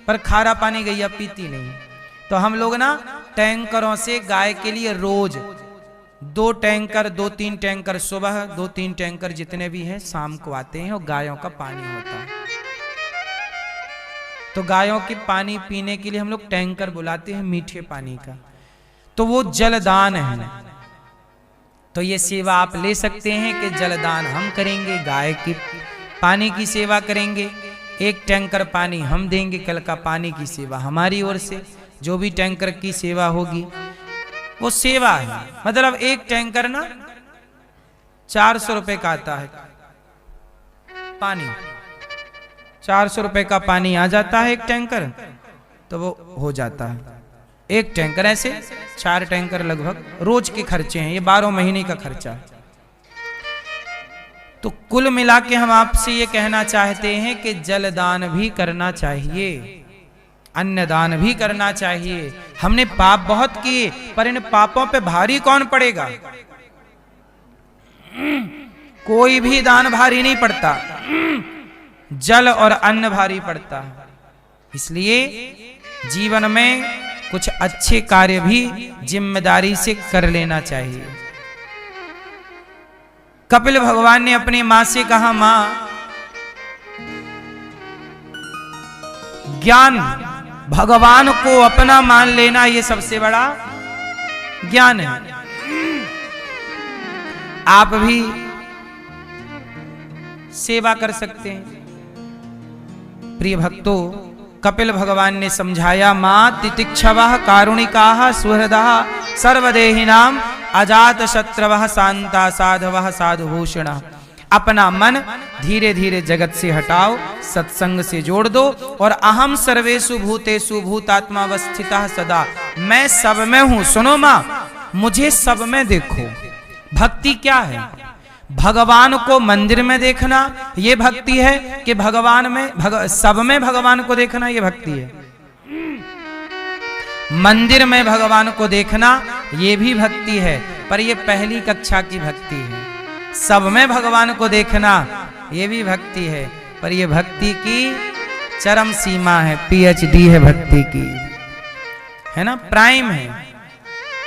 पर खारा पानी गैया पीती नहीं। तो हम लोग ना टैंकरों से गाय के लिए रोज 2 टैंकर 2-3 टैंकर सुबह 2-3 टैंकर जितने भी हैं शाम को आते हैं और गायों का पानी होता है। तो गायों के पानी पीने के लिए हम लोग टैंकर बुलाते हैं मीठे पानी का, तो वो जलदान है। तो ये सेवा आप ले सकते हैं कि जलदान हम करेंगे, गाय की पानी की सेवा करेंगे, 1 टैंकर पानी हम देंगे, कल का पानी की सेवा हमारी ओर से, जो भी टैंकर की सेवा होगी वो सेवा है। मतलब 1 टैंकर ना 400 रुपए का आता है पानी, 400 रुपए का पानी आ जाता है 1 टैंकर, तो वो हो जाता है 1 टैंकर। ऐसे 4 टैंकर लगभग रोज के खर्चे हैं, ये 12 महीने का खर्चा है। तो कुल मिला के हम आपसे ये कहना चाहते हैं कि जलदान भी करना चाहिए, अन्नदान भी करना चाहिए। हमने पाप बहुत किए, पर इन पापों पे भारी कौन पड़ेगा? कोई भी दान भारी नहीं पड़ता, जल और अन्न भारी पड़ता है। इसलिए जीवन में कुछ अच्छे कार्य भी जिम्मेदारी से कर लेना चाहिए। कपिल भगवान ने अपनी मां से कहा, मां, ज्ञान भगवान को अपना मान लेना ये सबसे बड़ा ज्ञान है। आप भी सेवा कर सकते हैं। प्रिय भक्तों, कपिल भगवान ने समझाया, मां तितिक्षवः कारुणिकाः सुहृदः सर्वदेहिनां अजात शत्रवः शांता साधवः साधुभूषणः। अपना मन धीरे धीरे जगत से हटाओ, सत्संग से जोड़ दो और अहम सर्वेषु भूतेषु भूतात्मावस्थितः सदा, मैं सब में हूं। सुनो मां, मुझे सब में देखो। भक्ति क्या है? भगवान को मंदिर में देखना ये भक्ति है कि भगवान में सब में भगवान को देखना ये भक्ति है? मंदिर में भगवान को देखना ये भी भक्ति है, पर ये पहली कक्षा की भक्ति है। सब में भगवान को देखना ये भी भक्ति है, पर ये भक्ति की चरम सीमा है, PhD है भक्ति की, है ना, प्राइम है।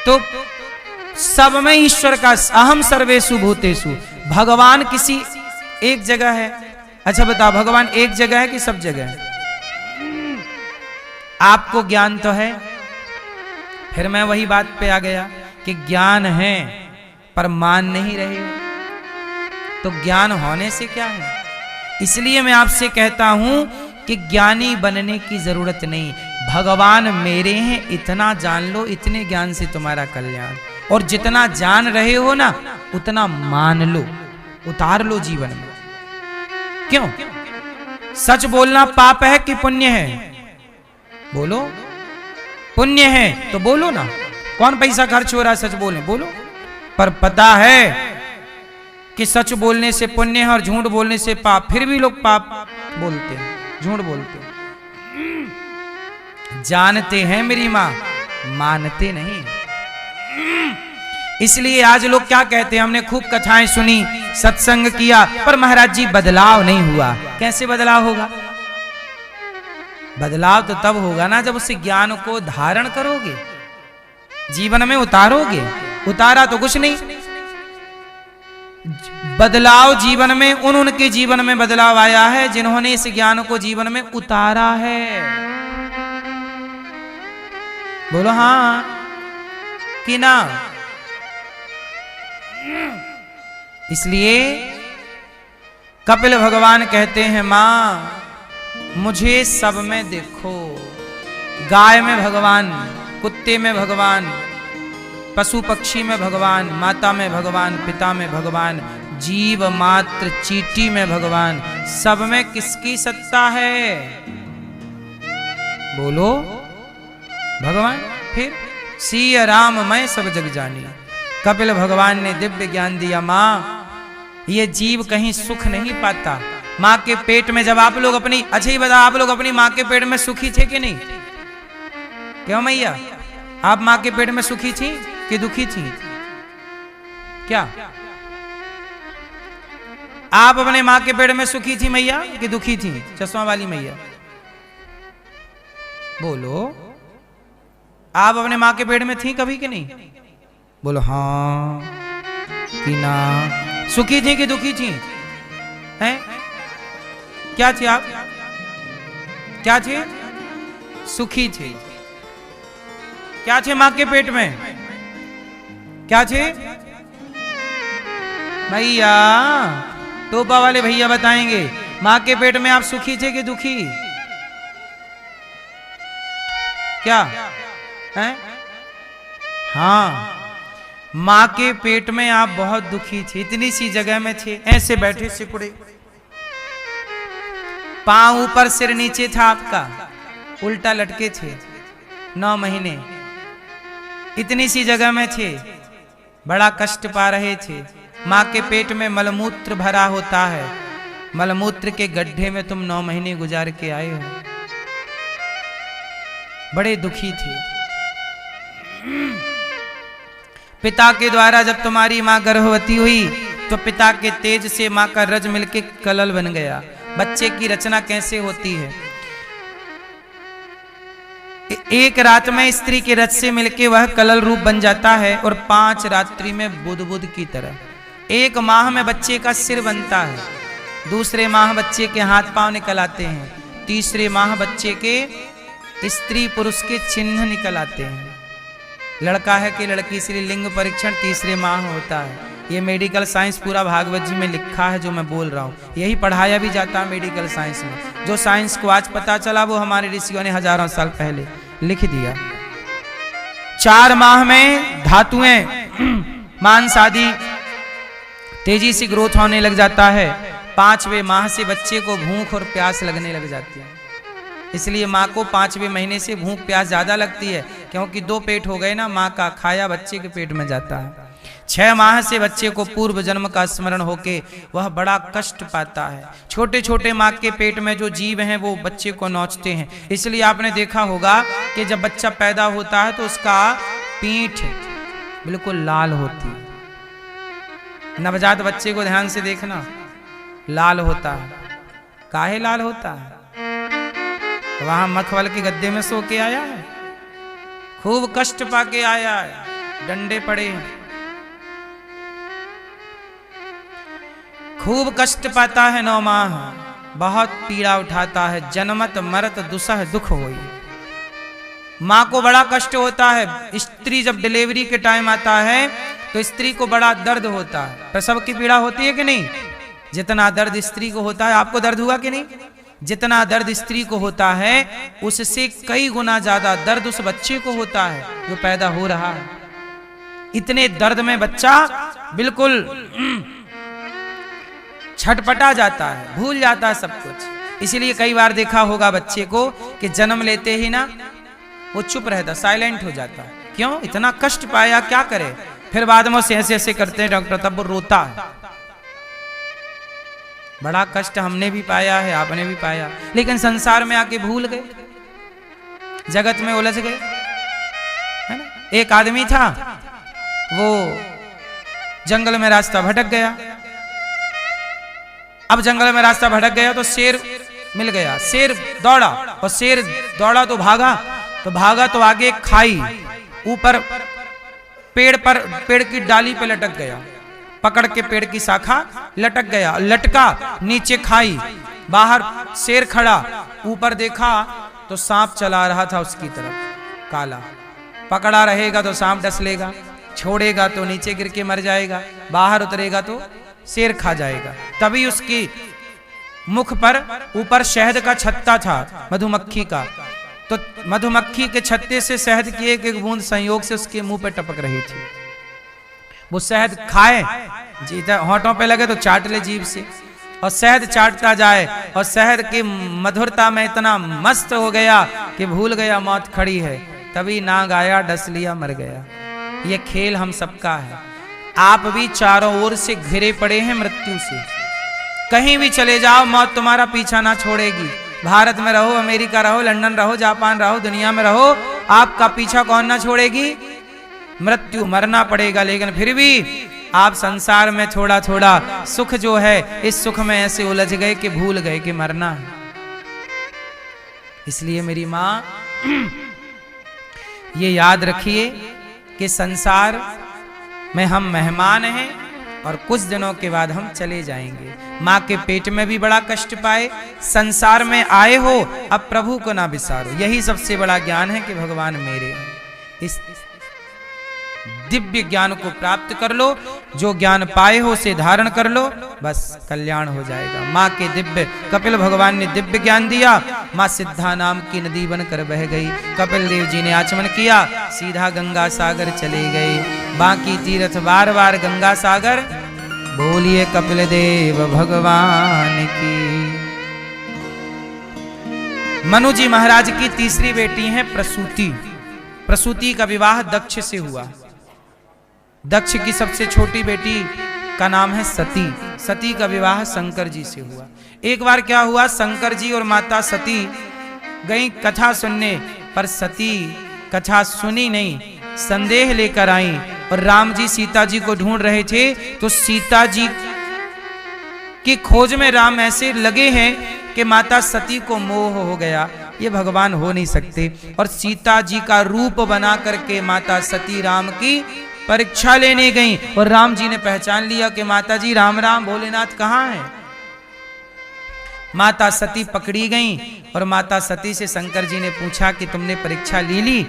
तो सब में ईश्वर का, अहम सर्वेषु भूतेषु। भगवान किसी एक जगह है? अच्छा बताओ, भगवान एक जगह है कि सब जगह है? आपको ज्ञान तो है, फिर मैं वही बात पे आ गया कि ज्ञान है पर मान नहीं रहे हो, तो ज्ञान होने से क्या है? इसलिए मैं आपसे कहता हूं कि ज्ञानी बनने की जरूरत नहीं, भगवान मेरे हैं इतना जान लो, इतने ज्ञान से तुम्हारा कल्याण। और जितना जान रहे हो ना उतना मान लो, उतार लो जीवन में। क्यों? सच बोलना पाप है कि पुण्य है? बोलो। पुण्य है तो बोलो ना, कौन पैसा खर्च हो रहा है सच बोलने? बोलो। पर पता है कि सच बोलने से पुण्य है और झूठ बोलने से पाप, फिर भी लोग पाप बोलते हैं, झूठ बोलते हैं। जानते हैं मेरी मां, मानते नहीं। इसलिए आज लोग क्या कहते हैं, हमने खूब कथाएं सुनी, सत्संग किया, पर महाराज जी बदलाव नहीं हुआ। कैसे बदलाव होगा? बदलाव तो तब होगा ना जब उस ज्ञान को धारण करोगे, जीवन में उतारोगे। उतारा तो कुछ नहीं। बदलाव जीवन में उनके जीवन में बदलाव आया है जिन्होंने इस ज्ञान को जीवन में उतारा है। बोलो हाँ कि ना? इसलिए कपिल भगवान कहते हैं, मां मुझे सब में देखो। गाय में भगवान, कुत्ते में भगवान, पशु पक्षी में भगवान, माता में भगवान, पिता में भगवान, जीव मात्र चींटी में भगवान। सब में किसकी सत्ता है? बोलो भगवान। फिर सिया राम मैं सब जग जानी। कपिल भगवान ने दिव्य ज्ञान दिया, मां ये जीव कहीं सुख नहीं पाता। मां के पेट में जब आप लोग अपनी, अच्छा ही बता, आप लोग अपनी मां के पेट में सुखी थे कि नहीं? क्यों मैया, आप मां के पेट में सुखी थी कि दुखी थी? क्या आप अपने मां के पेट में सुखी थी मैया कि दुखी थी? चश्मा वाली मैया बोलो, आप अपने माँ के पेट में थी कभी कि नहीं? बोलो हाँ कि ना। सुखी थी कि दुखी थी? हैं? क्या थी आप? क्या थे? सुखी थे। क्या थे मां के पेट में? क्या थे भैया? टोपा वाले भैया बताएंगे, मां के पेट में आप सुखी थे कि दुखी? क्या हैं? हाँ, मां के पेट में आप बहुत दुखी थे, इतनी सी जगह में थे, ऐसे बैठे सिकुड़े, पांव ऊपर सिर नीचे था आपका, उल्टा लटके थे, 9 महीने इतनी सी जगह में थे, बड़ा कष्ट पा रहे थे। मां के पेट में मलमूत्र भरा होता है, मलमूत्र के गड्ढे में तुम 9 महीने गुजार के आए हो, बड़े दुखी थे। पिता के द्वारा जब तुम्हारी मां गर्भवती हुई तो पिता के तेज से मां का रज मिलके कलल बन गया। बच्चे की रचना कैसे होती है? एक रात में स्त्री के रज से मिलके वह कलल रूप बन जाता है और 5 रात्रि में बुदबुद की तरह। 1 माह में बच्चे का सिर बनता है, दूसरे माह बच्चे के हाथ पांव निकल आते हैं, तीसरे माह बच्चे के स्त्री पुरुष के चिन्ह निकल आते हैं। लड़का है कि लड़की, इसलिए लिंग परीक्षण तीसरे माह होता है। ये मेडिकल साइंस पूरा भागवत जी में लिखा है जो मैं बोल रहा हूँ, यही पढ़ाया भी जाता है मेडिकल साइंस में। जो साइंस को आज पता चला वो हमारे ऋषियों ने हजारों साल पहले लिख दिया। 4 माह में धातुएं मांस आदि तेजी से ग्रोथ होने लग जाता है। 5वें माह से बच्चे को भूख और प्यास लगने लग जाती है, इसलिए माँ को 5वें महीने से भूख प्यास ज्यादा लगती है, क्योंकि 2 पेट हो गए ना, माँ का खाया बच्चे के पेट में जाता है। 6 माह से बच्चे को पूर्व जन्म का स्मरण होके वह बड़ा कष्ट पाता है। छोटे छोटे माँ के पेट में जो जीव हैं वो बच्चे को नोचते हैं, इसलिए आपने देखा होगा कि जब बच्चा पैदा होता है तो उसका पीठ बिल्कुल लाल होती है। नवजात बच्चे को ध्यान से देखना, लाल होता है। काहे लाल होता है? वहां मखमल के गद्दे में सो के आया है, खूब कष्ट पाके आया है, डंडे पड़े हैं, खूब कष्ट पाता है। 9 माह बहुत पीड़ा उठाता है, जन्मत मरत दुसह दुख होई। माँ को बड़ा कष्ट होता है। स्त्री जब डिलीवरी के टाइम आता है तो स्त्री को बड़ा दर्द होता है। प्रसव की पीड़ा होती है कि नहीं? जितना दर्द स्त्री को होता है, आपको दर्द हुआ कि नहीं? जितना दर्द स्त्री को होता है उससे कई गुना ज्यादा दर्द उस बच्चे को होता है जो पैदा हो रहा है। इतने दर्द में बच्चा बिल्कुल छटपटा जाता है, भूल जाता है सब कुछ। इसीलिए कई बार देखा होगा बच्चे को कि जन्म लेते ही ना वो चुप रहता, साइलेंट हो जाता है। क्यों? इतना कष्ट पाया, क्या करे? फिर बाद में ऐसे ऐसे करते हैं डॉक्टर, तब वो रोता है। बड़ा कष्ट हमने भी पाया है, आपने भी पाया, लेकिन संसार में आके भूल गए, जगत में उलझ गए, है ना? एक आदमी था, वो जंगल में रास्ता भटक गया। अब जंगल में रास्ता भटक गया तो शेर मिल गया। शेर दौड़ा और शेर दौड़ा तो भागा तो आगे खाई, ऊपर पेड़ की डाली पे लटक गया, पकड़ के पेड़ की शाखा लटक गया, लटका, नीचे खाई, बाहर शेर खड़ा, ऊपर देखा तो सांप चला रहा था उसकी तरफ, काला। पकड़ा रहेगा तो सांप डस लेगा, छोड़ेगा तो नीचे गिर के मर जाएगा, बाहर उतरेगा तो शेर खा जाएगा। तभी उसकी मुख पर ऊपर शहद का छत्ता था, मधुमक्खी का, तो मधुमक्खी के छत्ते से शहद की एक एक बूंद संयोग से उसके मुंह पे टपक रही थी। वो शहद खाए, जीता होंठों पे लगे तो चाट ले जीभ से, और शहद चाटता जाए, और शहद की मधुरता में इतना मस्त हो गया कि भूल गया मौत खड़ी है। तभी नाग आया, डस लिया, मर गया। ये खेल हम सबका है। आप भी चारों ओर से घिरे पड़े हैं मृत्यु से। कहीं भी चले जाओ, मौत तुम्हारा पीछा ना छोड़ेगी। भारत में रहो, अमेरिका रहो, लंदन रहो, जापान रहो, दुनिया में रहो, आपका पीछा कौन ना छोड़ेगी? मृत्यु। मरना पड़ेगा, लेकिन फिर भी आप संसार में थोड़ा थोड़ा सुख जो है, इस सुख में ऐसे उलझ गए कि भूल गए कि मरना है। इसलिए मेरी माँ ये याद रखिए कि संसार में हम मेहमान हैं और कुछ दिनों के बाद हम चले जाएंगे। माँ के पेट में भी बड़ा कष्ट पाए, संसार में आए हो, अब प्रभु को ना बिसारो। यही सबसे बड़ा ज्ञान है कि भगवान मेरे हैं। इस दिव्य ज्ञान को प्राप्त कर लो, जो ज्ञान पाए हो उसे धारण कर लो, बस कल्याण हो जाएगा। माँ के दिव्य कपिल भगवान ने दिव्य ज्ञान दिया, माँ सिद्धा नाम की नदी बनकर बह गई। कपिल देव जी ने आचमन किया, सीधा गंगा सागर चले गए। बाकी तीर्थ बार बार गंगा सागर, बोलिए कपिल देव भगवान की। मनु जी महाराज की तीसरी बेटी है प्रसूति। प्रसूति का विवाह दक्ष से हुआ। दक्ष की सबसे छोटी बेटी का नाम है सती। सती का विवाह शंकर जी से हुआ। एक बार क्या हुआ, शंकर जी और माता सती गई कथा सुनने, पर सती कथा सुनी नहीं, संदेह लेकर आई। और राम जी सीता जी को ढूंढ रहे थे, तो सीता जी की खोज में राम ऐसे लगे हैं कि माता सती को मोह हो गया, ये भगवान हो नहीं सकते। और सीता जी का रूप बना करके माता सती राम की परीक्षा लेने गई, और राम जी ने पहचान लिया कि माता जी राम राम, भोलेनाथ कहाँ हैं। माता सती पकड़ी गई, और माता सती से शंकर जी ने पूछा कि तुमने परीक्षा ले ली?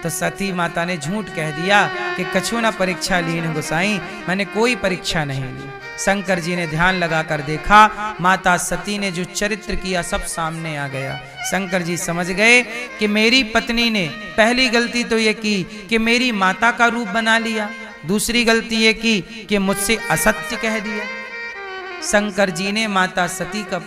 तो सती माता ने झूठ कह दिया कि कछु ना परीक्षा ली न गोसाई, मैंने कोई परीक्षा नहीं ली। शंकर जी ने ध्यान लगाकर देखा, माता सती ने जो चरित्र किया सब सामने आ गया। शंकर जी समझ गए कि मेरी पत्नी ने पहली गलती तो ये की कि मेरी माता का रूप बना लिया, दूसरी गलती ये की कि मुझसे असत्य कह दिया। शंकर जी ने माता सती का